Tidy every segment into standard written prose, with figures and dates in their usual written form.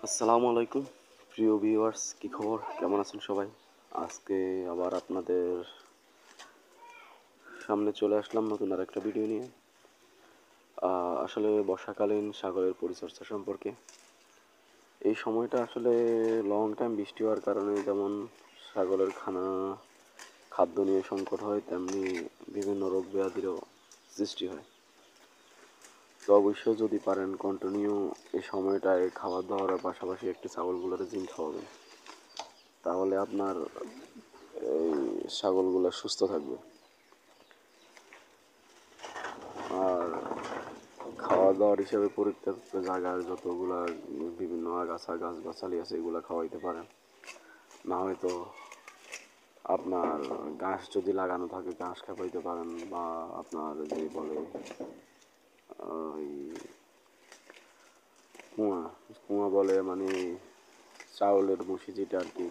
আসসালামু আলাইকুম প্রিয় ভিউয়ার্স, কি খবর? কেমন আছেন সবাই? আজকে আবার আপনাদের সামনে চলে আসলাম নতুন আর একটা ভিডিও নিয়ে। আসলে বর্ষাকালীন সাগরের পরিচর্যা সম্পর্কে। এই সময়টা আসলে লং টাইম বৃষ্টি হওয়ার কারণে যেমন সাগরের খাদ্য নিয়ে সংকট হয়, তেমনি বিভিন্ন রোগ ব্যাধিরও সৃষ্টি হয়। তো অবশ্যই যদি পারেন কন্টিনিউ এই সময়টায় খাবার দাবারের পাশাপাশি একটু ছাগলগুলোর জিঙ্ক খাওয়াবেন, তাহলে আপনার এই ছাগলগুলো সুস্থ থাকবে। আর খাওয়া দাওয়ার হিসেবে পরিত্যক্ত জায়গার যতগুলা বিভিন্ন আগাছা গাছগাছালি আছে এগুলো খাওয়াইতে পারেন। না হয়তো আপনার ঘাস যদি লাগানো থাকে ঘাস খাওয়াইতে পারেন, বা আপনার যে বলে ওই কুয়া কুয়া বলে, মানে চাউলের ভুসি যেটা আর কি,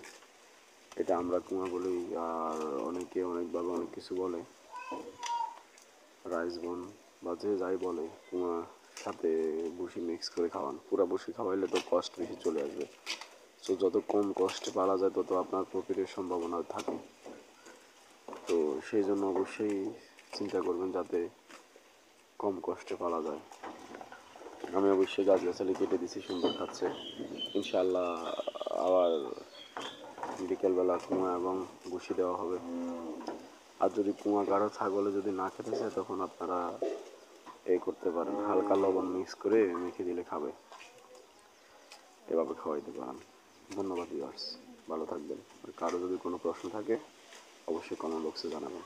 এটা আমরা কুয়া বলি। আর অনেকে অনেকভাবে অনেক কিছু বলে, রাইস বোন বা যে যাই বলে, কুয়া সাথে ভুসি মিক্স করে খাওয়ান। পুরা ভুসি খাওয়াইলে তো কষ্ট বেশি চলে আসবে। সো যত কম কষ্টে পারা যায় তত আপনার প্রফিটের সম্ভাবনা থাকে। তো সেই জন্য অবশ্যই চিন্তা করবেন যাতে কম কষ্টে পারা যায়। আমি অবশ্যই গাছগাছালি কেটে দিছি, সুন্দর খাচ্ছে ইনশাল্লাহ। আবার বিকেলবেলা কুয়া এবং ভুসি দেওয়া হবে। আর যদি কুয়া কারো ছাগলে যদি না খেতে চায় তখন আপনারা এই করতে পারেন, হালকা লবণ মিক্স করে মেখে দিলে খাবে, এভাবে খাওয়াইতে পারেন। ধন্যবাদ ভিউয়ার্স, ভালো থাকবেন। আর কারো যদি কোনো প্রশ্ন থাকে অবশ্যই কমেন্ট বক্সে জানাবেন।